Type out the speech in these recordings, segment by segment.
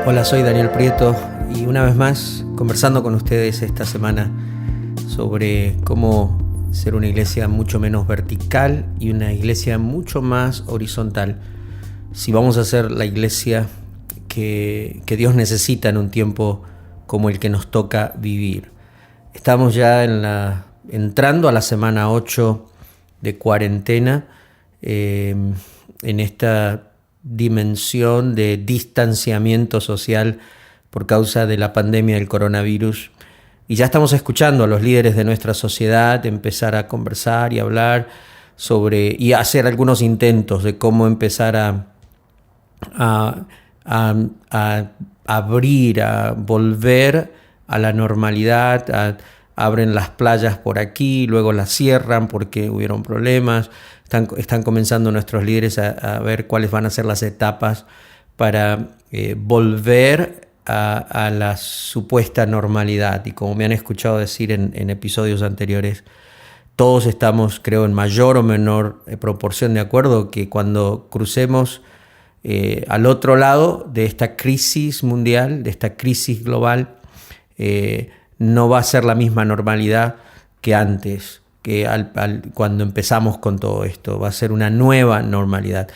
Hola, soy Daniel Prieto y una vez más conversando con ustedes esta semana sobre cómo ser una iglesia mucho menos vertical y una iglesia mucho más horizontal. Si vamos a ser la iglesia que Dios necesita en un tiempo como el que nos toca vivir. Estamos ya entrando a la semana 8 de cuarentena, en esta dimensión de distanciamiento social por causa de la pandemia del coronavirus. Y ya estamos escuchando a los líderes de nuestra sociedad empezar a conversar y hablar sobre, y hacer algunos intentos de cómo empezar a abrir, a volver a la normalidad. Abren las playas por aquí, luego las cierran porque hubieron problemas. Están comenzando nuestros líderes a ver cuáles van a ser las etapas para volver a la supuesta normalidad. Y como me han escuchado decir en episodios anteriores, todos estamos, creo, en mayor o menor proporción de acuerdo que cuando crucemos al otro lado de esta crisis mundial, de esta crisis global, no va a ser la misma normalidad que antes, que cuando empezamos con todo esto. Va a ser una nueva normalidad.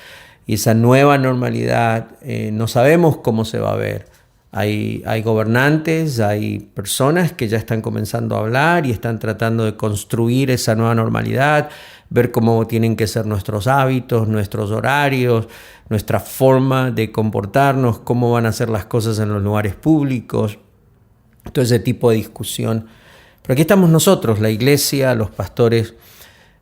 Y esa nueva normalidad no sabemos cómo se va a ver. Hay gobernantes, hay personas que ya están comenzando a hablar y están tratando de construir esa nueva normalidad, ver cómo tienen que ser nuestros hábitos, nuestros horarios, nuestra forma de comportarnos, cómo van a ser las cosas en los lugares públicos. Todo ese tipo de discusión. Pero aquí estamos nosotros, la iglesia, los pastores,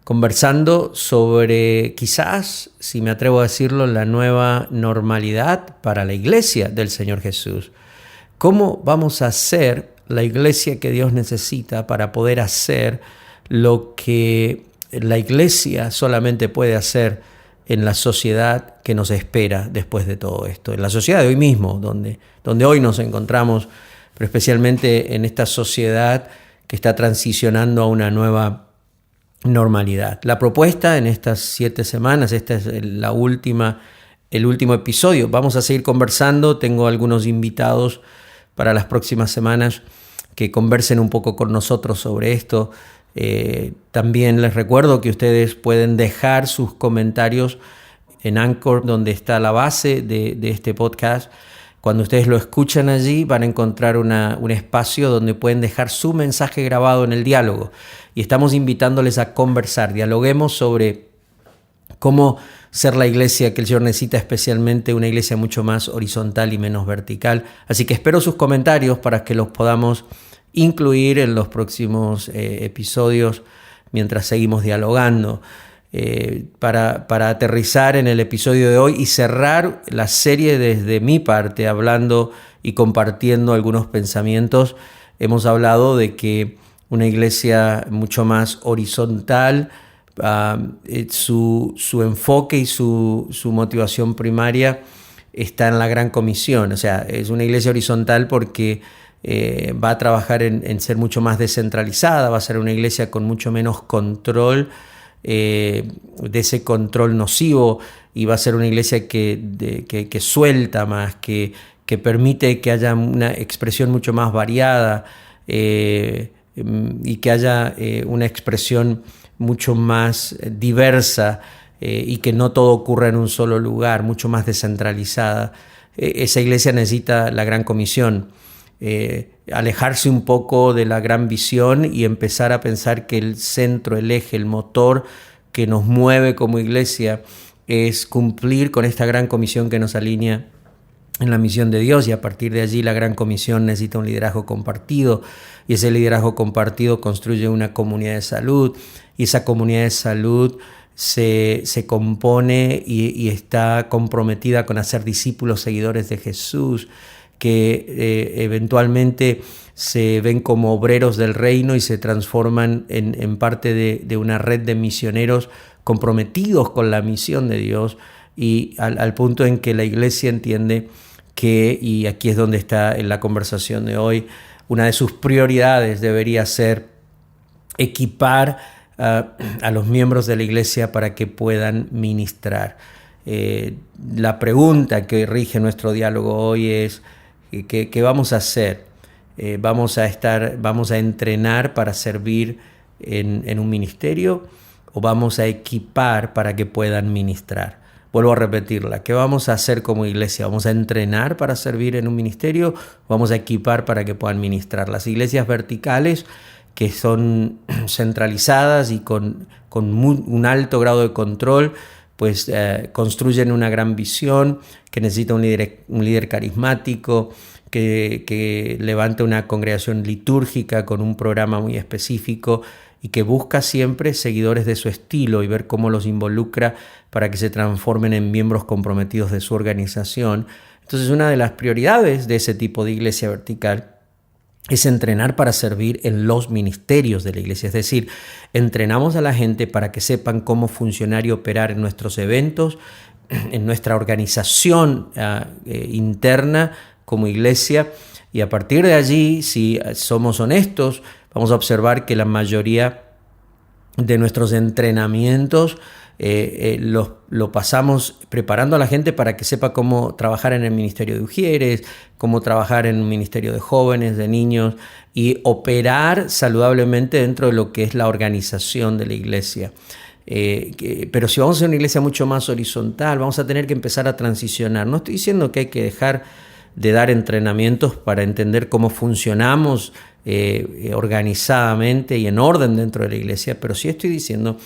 conversando sobre quizás, si me atrevo a decirlo, la nueva normalidad para la iglesia del Señor Jesús. ¿Cómo vamos a hacer la iglesia que Dios necesita para poder hacer lo que la iglesia solamente puede hacer en la sociedad que nos espera después de todo esto? En la sociedad de hoy mismo, donde hoy nos encontramos, pero especialmente en esta sociedad que está transicionando a una nueva normalidad. La propuesta en estas 7 semanas, esta es el último episodio. Vamos a seguir conversando. Tengo algunos invitados para las próximas semanas que conversen un poco con nosotros sobre esto. También les recuerdo que ustedes pueden dejar sus comentarios en Anchor, donde está la base de este podcast. Cuando ustedes lo escuchan allí, van a encontrar un espacio donde pueden dejar su mensaje grabado en el diálogo. Y estamos invitándoles a conversar. Dialoguemos sobre cómo ser la iglesia que el Señor necesita, especialmente una iglesia mucho más horizontal y menos vertical. Así que espero sus comentarios para que los podamos incluir en los próximos episodios mientras seguimos dialogando. Para aterrizar en el episodio de hoy y cerrar la serie desde mi parte, hablando y compartiendo algunos pensamientos. Hemos hablado de que una iglesia mucho más horizontal, su enfoque y su motivación primaria está en la Gran Comisión. O sea, es una iglesia horizontal porque va a trabajar en ser mucho más descentralizada, va a ser una iglesia con mucho menos control, de ese control nocivo, y va a ser una iglesia que suelta más, que permite que haya una expresión mucho más variada, y que haya una expresión mucho más diversa, y que no todo ocurra en un solo lugar, mucho más descentralizada. Esa iglesia necesita la Gran Comisión. Alejarse un poco de la gran visión y empezar a pensar que el centro, el eje, el motor que nos mueve como iglesia es cumplir con esta gran comisión que nos alinea en la misión de Dios, y a partir de allí la Gran Comisión necesita un liderazgo compartido, y ese liderazgo compartido construye una comunidad de salud, y esa comunidad de salud se compone y está comprometida con hacer discípulos seguidores de Jesús, que eventualmente se ven como obreros del reino y se transforman en parte de una red de misioneros comprometidos con la misión de Dios, y al punto en que la iglesia entiende que, y aquí es donde está en la conversación de hoy, una de sus prioridades debería ser equipar a los miembros de la iglesia para que puedan ministrar. La pregunta que rige nuestro diálogo hoy es: ¿Qué vamos a hacer? ¿Vamos a entrenar para servir en un ministerio o vamos a equipar para que puedan ministrar? Vuelvo a repetirla. ¿Qué vamos a hacer como iglesia? ¿Vamos a entrenar para servir en un ministerio o vamos a equipar para que puedan ministrar? Las iglesias verticales, que son centralizadas y con un alto grado de control, pues construyen una gran visión que necesita un líder carismático, que levanta una congregación litúrgica con un programa muy específico y que busca siempre seguidores de su estilo y ver cómo los involucra para que se transformen en miembros comprometidos de su organización. Entonces, una de las prioridades de ese tipo de iglesia vertical es entrenar para servir en los ministerios de la iglesia. Es decir, entrenamos a la gente para que sepan cómo funcionar y operar en nuestros eventos, en nuestra organización interna como iglesia. Y a partir de allí, si somos honestos, vamos a observar que la mayoría de nuestros entrenamientos lo pasamos preparando a la gente para que sepa cómo trabajar en el ministerio de Ujieres, cómo trabajar en un ministerio de jóvenes, de niños y operar saludablemente dentro de lo que es la organización de la iglesia. Pero si vamos a ser una iglesia mucho más horizontal, vamos a tener que empezar a transicionar. No estoy diciendo que hay que dejar de dar entrenamientos para entender cómo funcionamos organizadamente y en orden dentro de la iglesia, pero sí estoy diciendo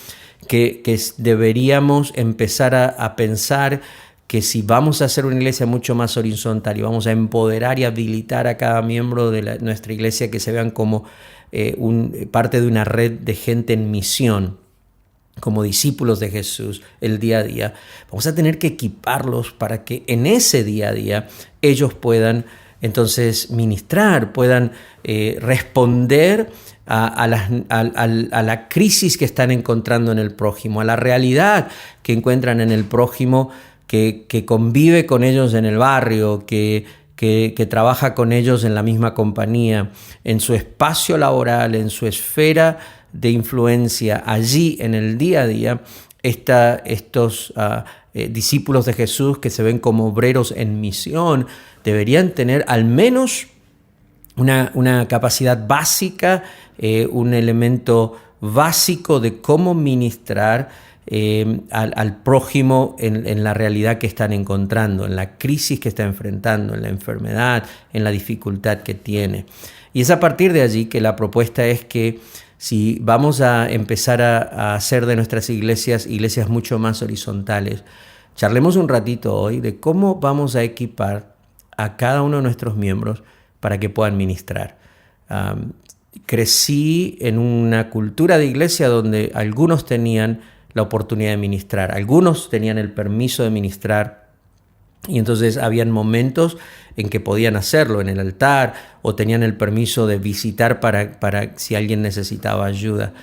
que deberíamos empezar a pensar que si vamos a hacer una iglesia mucho más horizontal y vamos a empoderar y habilitar a cada miembro de nuestra iglesia que se vean como parte de una red de gente en misión, como discípulos de Jesús el día a día, vamos a tener que equiparlos para que en ese día a día ellos puedan entonces ministrar, puedan responder a la crisis que están encontrando en el prójimo, a la realidad que encuentran en el prójimo que convive con ellos en el barrio, que trabaja con ellos en la misma compañía, en su espacio laboral, en su esfera de influencia, allí en el día a día. Estos discípulos de Jesús que se ven como obreros en misión deberían tener al menos una capacidad básica, un elemento básico de cómo ministrar al prójimo en la realidad que están encontrando, en la crisis que está enfrentando, en la enfermedad, en la dificultad que tiene. Y es a partir de allí que la propuesta es que si vamos a empezar a hacer de nuestras iglesias mucho más horizontales, charlemos un ratito hoy de cómo vamos a equipar a cada uno de nuestros miembros para que puedan ministrar. Crecí en una cultura de iglesia donde algunos tenían la oportunidad de ministrar, algunos tenían el permiso de ministrar y entonces habían momentos en que podían hacerlo en el altar o tenían el permiso de visitar para si alguien necesitaba ayuda.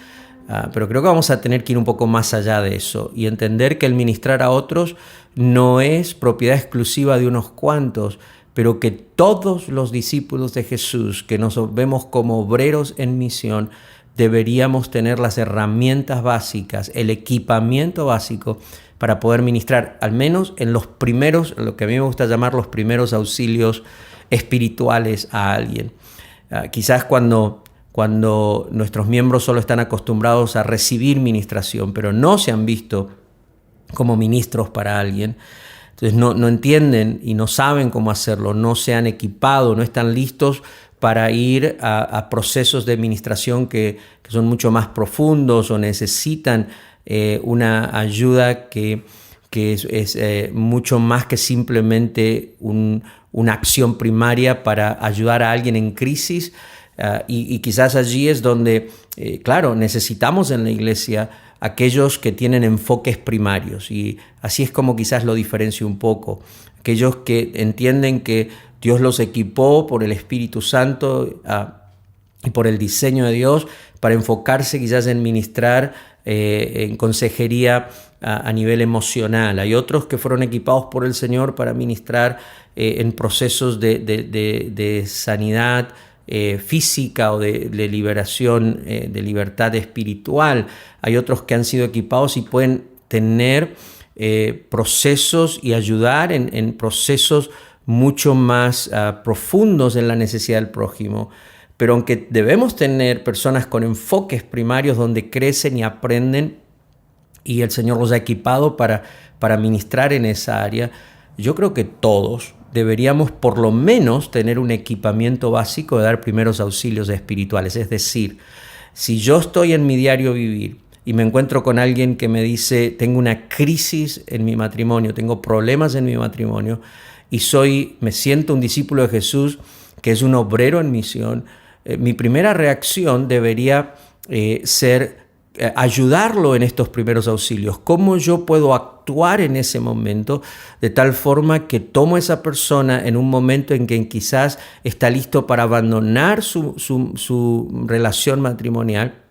Pero creo que vamos a tener que ir un poco más allá de eso y entender que el ministrar a otros no es propiedad exclusiva de unos cuantos, pero que todos los discípulos de Jesús que nos vemos como obreros en misión deberíamos tener las herramientas básicas, el equipamiento básico para poder ministrar, al menos en los primeros, lo que a mí me gusta llamar los primeros auxilios espirituales a alguien. Quizás cuando nuestros miembros solo están acostumbrados a recibir ministración, pero no se han visto como ministros para alguien, entonces no entienden y no saben cómo hacerlo, no se han equipado, no están listos para ir a procesos de ministración que son mucho más profundos o necesitan una ayuda que es mucho más que simplemente una acción primaria para ayudar a alguien en crisis. Y quizás allí es donde, claro, necesitamos en la iglesia aquellos que tienen enfoques primarios. Y así es como quizás lo diferencio un poco. Aquellos que entienden que Dios los equipó por el Espíritu Santo y por el diseño de Dios para enfocarse quizás en ministrar en consejería a nivel emocional. Hay otros que fueron equipados por el Señor para ministrar en procesos de sanidad física o de liberación, de libertad espiritual. Hay otros que han sido equipados y pueden tener procesos y ayudar en procesos mucho más profundos en la necesidad del prójimo. Pero aunque debemos tener personas con enfoques primarios donde crecen y aprenden, y el Señor los ha equipado para ministrar en esa área, yo creo que todos deberíamos por lo menos tener un equipamiento básico de dar primeros auxilios espirituales. Es decir, si yo estoy en mi diario vivir y me encuentro con alguien que me dice, tengo una crisis en mi matrimonio, tengo problemas en mi matrimonio, y me siento un discípulo de Jesús que es un obrero en misión, mi primera reacción debería ser ayudarlo en estos primeros auxilios. ¿Cómo yo puedo actuar en ese momento de tal forma que tomo a esa persona en un momento en que quizás está listo para abandonar su relación matrimonial?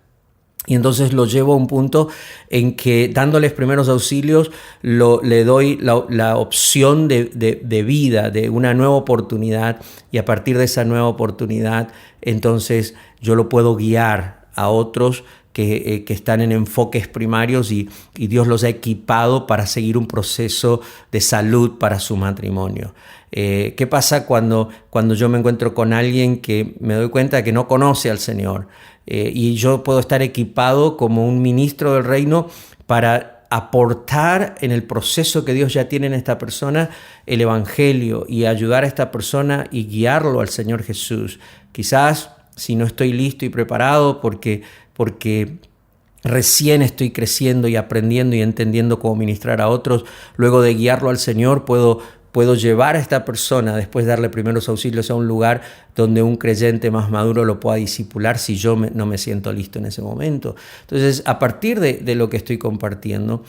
Y entonces lo llevo a un punto en que dándoles primeros auxilios le doy la opción de vida, de una nueva oportunidad, y a partir de esa nueva oportunidad entonces yo lo puedo guiar a otros que están en enfoques primarios y Dios los ha equipado para seguir un proceso de salud para su matrimonio. ¿Qué pasa cuando yo me encuentro con alguien que me doy cuenta que no conoce al Señor? Y yo puedo estar equipado como un ministro del reino para aportar en el proceso que Dios ya tiene en esta persona el evangelio y ayudar a esta persona y guiarlo al Señor Jesús. Quizás si no estoy listo y preparado porque recién estoy creciendo y aprendiendo y entendiendo cómo ministrar a otros, luego de guiarlo al Señor puedo llevar a esta persona, después de darle primeros auxilios, a un lugar donde un creyente más maduro lo pueda discipular si yo no me siento listo en ese momento. Entonces, a partir de lo que estoy compartiendo,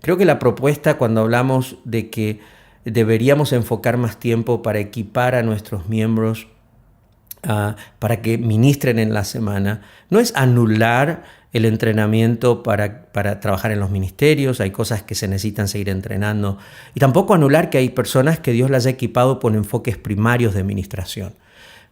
creo que la propuesta cuando hablamos de que deberíamos enfocar más tiempo para equipar a nuestros miembros para que ministren en la semana, no es anular el entrenamiento para trabajar en los ministerios. Hay cosas que se necesitan seguir entrenando, y tampoco anular que hay personas que Dios las ha equipado con enfoques primarios de ministración.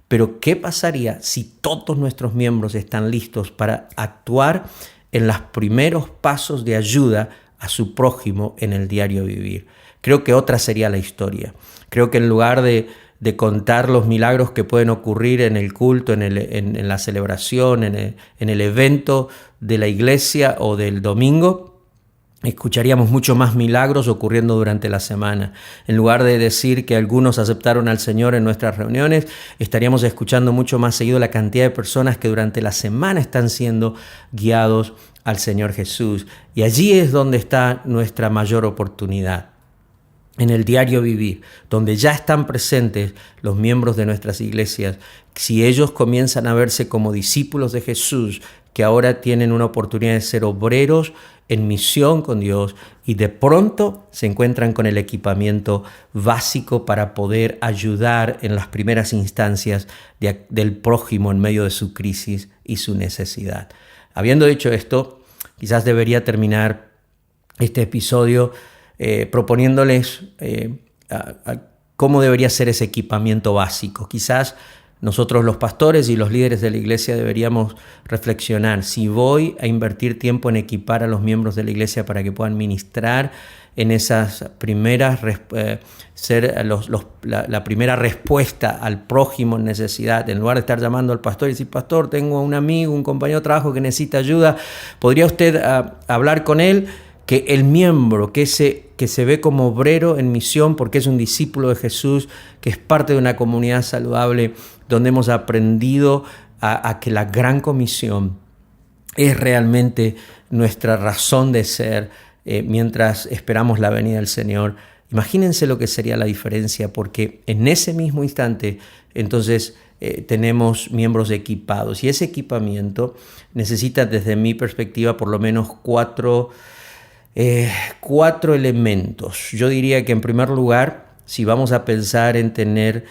Pero ¿qué pasaría si todos nuestros miembros están listos para actuar en los primeros pasos de ayuda a su prójimo en el diario vivir? Creo que otra sería la historia. Creo que en lugar de contar los milagros que pueden ocurrir en el culto, en la celebración, en el evento de la iglesia o del domingo, escucharíamos mucho más milagros ocurriendo durante la semana. En lugar de decir que algunos aceptaron al Señor en nuestras reuniones, estaríamos escuchando mucho más seguido la cantidad de personas que durante la semana están siendo guiados al Señor Jesús. Y allí es donde está nuestra mayor oportunidad. En el diario vivir, donde ya están presentes los miembros de nuestras iglesias, si ellos comienzan a verse como discípulos de Jesús, que ahora tienen una oportunidad de ser obreros en misión con Dios, y de pronto se encuentran con el equipamiento básico para poder ayudar en las primeras instancias del prójimo en medio de su crisis y su necesidad. Habiendo dicho esto, quizás debería terminar este episodio proponiéndoles cómo debería ser ese equipamiento básico. Quizás nosotros los pastores y los líderes de la iglesia deberíamos reflexionar si voy a invertir tiempo en equipar a los miembros de la iglesia para que puedan ministrar en esas primeras, ser la primera respuesta al prójimo en necesidad. En lugar de estar llamando al pastor y decir: pastor, tengo un amigo, un compañero de trabajo que necesita ayuda, ¿podría usted hablar con él? Que el miembro que se ve como obrero en misión porque es un discípulo de Jesús, que es parte de una comunidad saludable donde hemos aprendido a que la gran comisión es realmente nuestra razón de ser mientras esperamos la venida del Señor. Imagínense lo que sería la diferencia, porque en ese mismo instante entonces tenemos miembros equipados, y ese equipamiento necesita, desde mi perspectiva, por lo menos cuatro elementos. Yo diría que, en primer lugar, si vamos a pensar en tener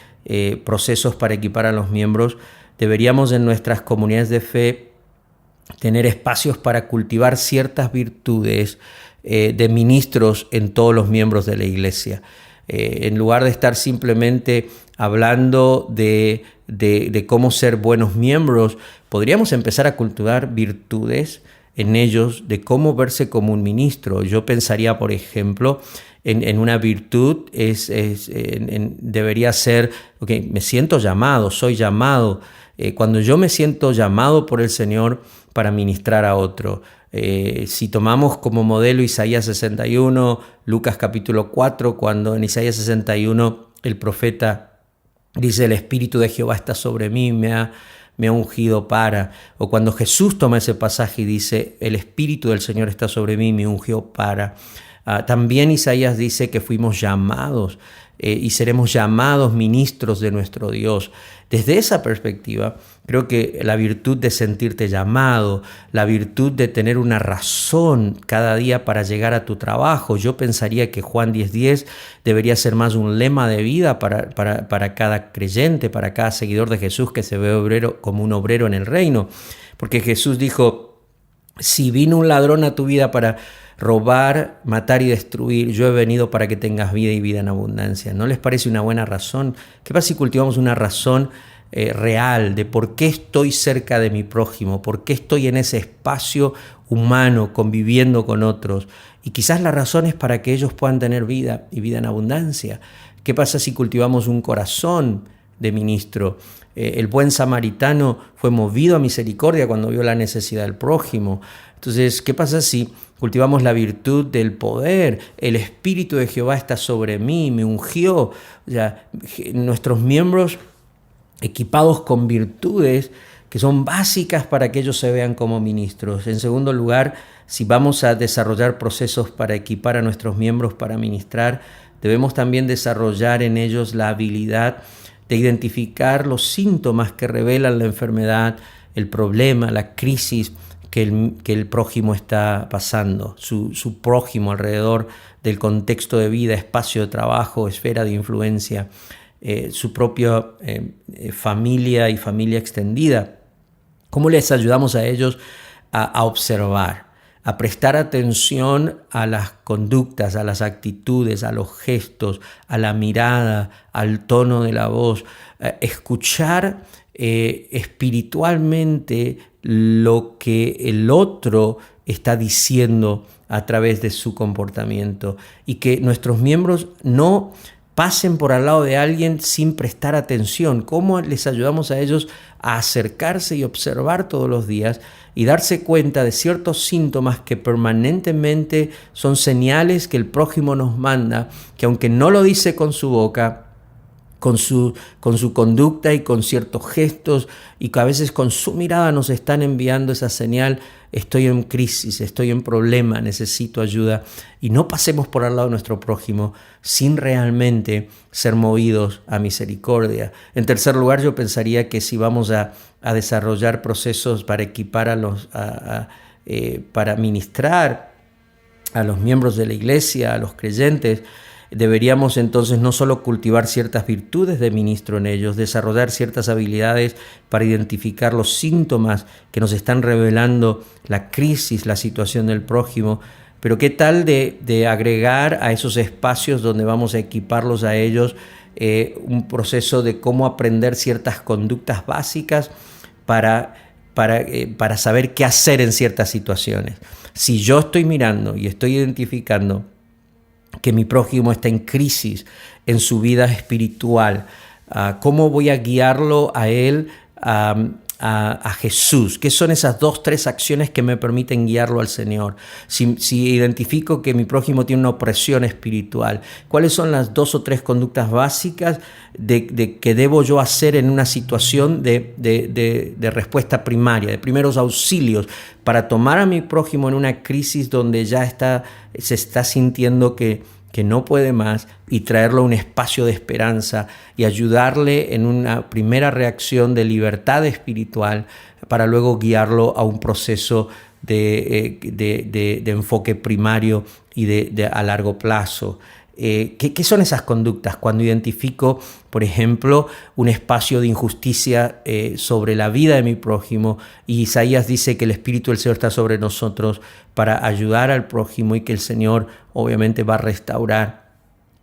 procesos para equipar a los miembros, deberíamos en nuestras comunidades de fe tener espacios para cultivar ciertas virtudes de ministros en todos los miembros de la iglesia. En lugar de estar simplemente hablando de cómo ser buenos miembros, podríamos empezar a cultivar virtudes en ellos de cómo verse como un ministro. Yo pensaría, por ejemplo, en una virtud debería ser, okay, me siento llamado, soy llamado. Cuando yo me siento llamado por el Señor para ministrar a otro, si tomamos como modelo Isaías 61, Lucas capítulo 4, cuando en Isaías 61 el profeta dice: el Espíritu de Jehová está sobre mí, me ha ungido para. O cuando Jesús toma ese pasaje y dice: el Espíritu del Señor está sobre mí, me ungió para. También Isaías dice que fuimos llamados y seremos llamados ministros de nuestro Dios. Desde esa perspectiva, creo que la virtud de sentirte llamado, la virtud de tener una razón cada día para llegar a tu trabajo, yo pensaría que Juan 10:10 debería ser más un lema de vida para cada creyente, para cada seguidor de Jesús que se ve obrero, como un obrero en el reino. Porque Jesús dijo: si vino un ladrón a tu vida para robar, matar y destruir, yo he venido para que tengas vida y vida en abundancia. ¿No les parece una buena razón? ¿Qué pasa si cultivamos una razón real de por qué estoy cerca de mi prójimo, por qué estoy en ese espacio humano conviviendo con otros? Y quizás la razón es para que ellos puedan tener vida y vida en abundancia. ¿Qué pasa si cultivamos un corazón de ministro? El buen samaritano fue movido a misericordia cuando vio la necesidad del prójimo. Entonces, ¿qué pasa si cultivamos la virtud del poder? El Espíritu de Jehová está sobre mí, me ungió. O sea, nuestros miembros equipados con virtudes que son básicas para que ellos se vean como ministros. En segundo lugar, si vamos a desarrollar procesos para equipar a nuestros miembros para ministrar, debemos también desarrollar en ellos la habilidad de identificar los síntomas que revelan la enfermedad, el problema, la crisis que el prójimo está pasando, su prójimo alrededor del contexto de vida, espacio de trabajo, esfera de influencia, su propia familia y familia extendida. ¿Cómo les ayudamos a ellos a observar, a prestar atención a las conductas, a las actitudes, a los gestos, a la mirada, al tono de la voz, escuchar espiritualmente lo que el otro está diciendo a través de su comportamiento, y que nuestros miembros no pasen por al lado de alguien sin prestar atención? ¿Cómo les ayudamos a ellos a acercarse y observar todos los días y darse cuenta de ciertos síntomas que permanentemente son señales que el prójimo nos manda, que aunque no lo dice con su boca, con su conducta y con ciertos gestos, y que a veces con su mirada nos están enviando esa señal: estoy en crisis, estoy en problema, necesito ayuda? Y no pasemos por al lado de nuestro prójimo sin realmente ser movidos a misericordia. En tercer lugar, yo pensaría que si vamos a desarrollar procesos para equipar para ministrar a los miembros de la iglesia, a los creyentes, deberíamos entonces no solo cultivar ciertas virtudes de ministro en ellos, desarrollar ciertas habilidades para identificar los síntomas que nos están revelando la crisis, la situación del prójimo, pero qué tal de agregar a esos espacios donde vamos a equiparlos a ellos un proceso de cómo aprender ciertas conductas básicas para saber qué hacer en ciertas situaciones. Si yo estoy mirando y estoy identificando que mi prójimo está en crisis en su vida espiritual, ¿cómo voy a guiarlo a él a Jesús? ¿Qué son esas 2-3 acciones que me permiten guiarlo al Señor? Si identifico que mi prójimo tiene una opresión espiritual, ¿cuáles son las 2 o 3 conductas básicas de que debo yo hacer en una situación de respuesta primaria, de primeros auxilios, para tomar a mi prójimo en una crisis donde ya se está sintiendo que no puede más, y traerlo a un espacio de esperanza y ayudarle en una primera reacción de libertad espiritual para luego guiarlo a un proceso de enfoque primario y a largo plazo? ¿Qué son esas conductas? Cuando identifico, por ejemplo, un espacio de injusticia sobre la vida de mi prójimo, y Isaías dice que el Espíritu del Señor está sobre nosotros para ayudar al prójimo y que el Señor obviamente va a restaurar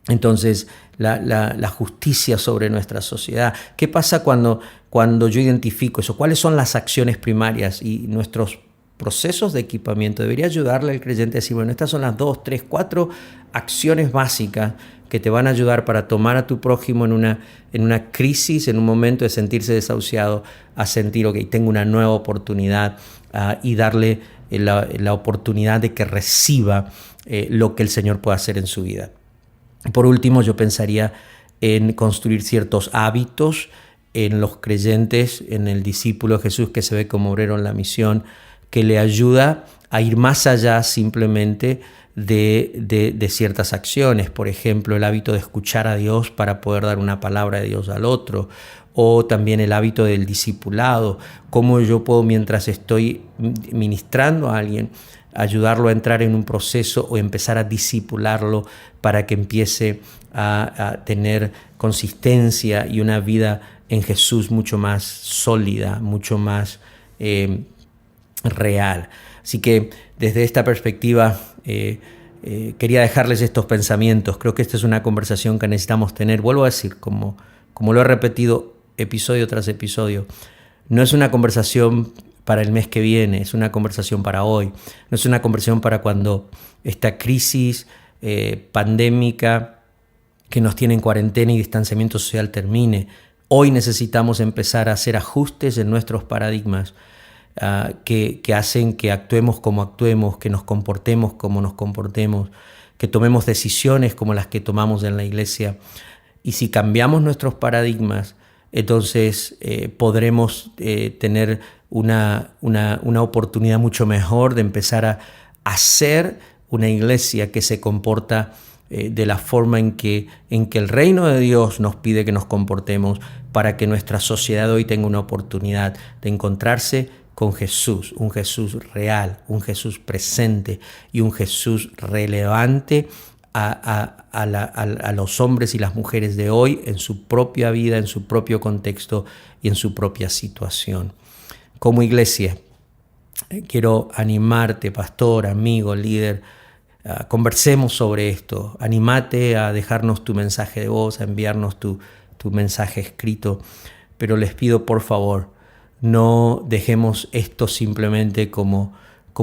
entonces la justicia sobre nuestra sociedad. ¿Qué pasa cuando yo identifico eso? ¿Cuáles son las acciones primarias? Y nuestros procesos de equipamiento debería ayudarle al creyente a decir, bueno, estas son las 2, 3, 4 acciones básicas que te van a ayudar para tomar a tu prójimo en una crisis, en un momento de sentirse desahuciado, a sentir, ok, tengo una nueva oportunidad, y darle la oportunidad de que reciba lo que el Señor puede hacer en su vida. Por último, yo pensaría en construir ciertos hábitos en los creyentes, en el discípulo de Jesús que se ve como obrero en la misión, que le ayuda a ir más allá simplemente de ciertas acciones. Por ejemplo, el hábito de escuchar a Dios para poder dar una palabra de Dios al otro, o también el hábito del discipulado, cómo yo puedo, mientras estoy ministrando a alguien, ayudarlo a entrar en un proceso o empezar a discipularlo para que empiece a tener consistencia y una vida en Jesús mucho más sólida, mucho más real. Así que desde esta perspectiva quería dejarles estos pensamientos. Creo que esta es una conversación que necesitamos tener. Vuelvo a decir, como lo he repetido episodio tras episodio, no es una conversación para el mes que viene, es una conversación para hoy. No es una conversación para cuando esta crisis pandémica que nos tiene en cuarentena y distanciamiento social termine. Hoy necesitamos empezar a hacer ajustes en nuestros paradigmas que hacen que actuemos como actuemos, que nos comportemos como nos comportemos, que tomemos decisiones como las que tomamos en la iglesia. Y si cambiamos nuestros paradigmas, entonces podremos tener una oportunidad mucho mejor de empezar a hacer una iglesia que se comporta de la forma en que el reino de Dios nos pide que nos comportemos, para que nuestra sociedad hoy tenga una oportunidad de encontrarse con Jesús, un Jesús real, un Jesús presente y un Jesús relevante a los hombres y las mujeres de hoy en su propia vida, en su propio contexto y en su propia situación. Como iglesia, quiero animarte, pastor, amigo, líder, conversemos sobre esto. Anímate a dejarnos tu mensaje de voz, a enviarnos tu mensaje escrito, pero les pido por favor, no dejemos esto simplemente como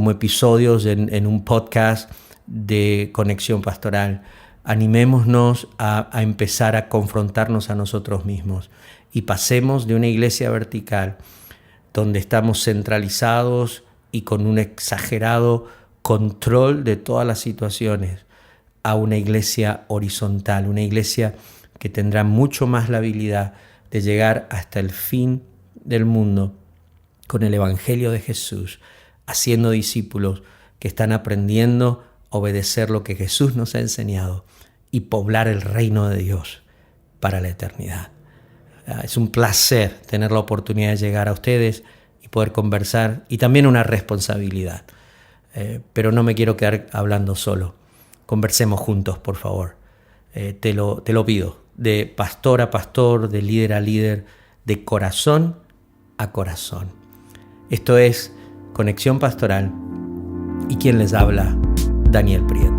episodios en un podcast de Conexión Pastoral. Animémonos a empezar a confrontarnos a nosotros mismos y pasemos de una iglesia vertical donde estamos centralizados y con un exagerado control de todas las situaciones, a una iglesia horizontal, una iglesia que tendrá mucho más la habilidad de llegar hasta el fin del mundo con el Evangelio de Jesús, haciendo discípulos que están aprendiendo a obedecer lo que Jesús nos ha enseñado y poblar el reino de Dios para la eternidad. Es un placer tener la oportunidad de llegar a ustedes y poder conversar, y también una responsabilidad. Pero no me quiero quedar hablando solo. Conversemos juntos, por favor. Te lo pido, de pastor a pastor, de líder a líder, de corazón a corazón. Esto es Conexión Pastoral, y quien les habla, Daniel Prieto.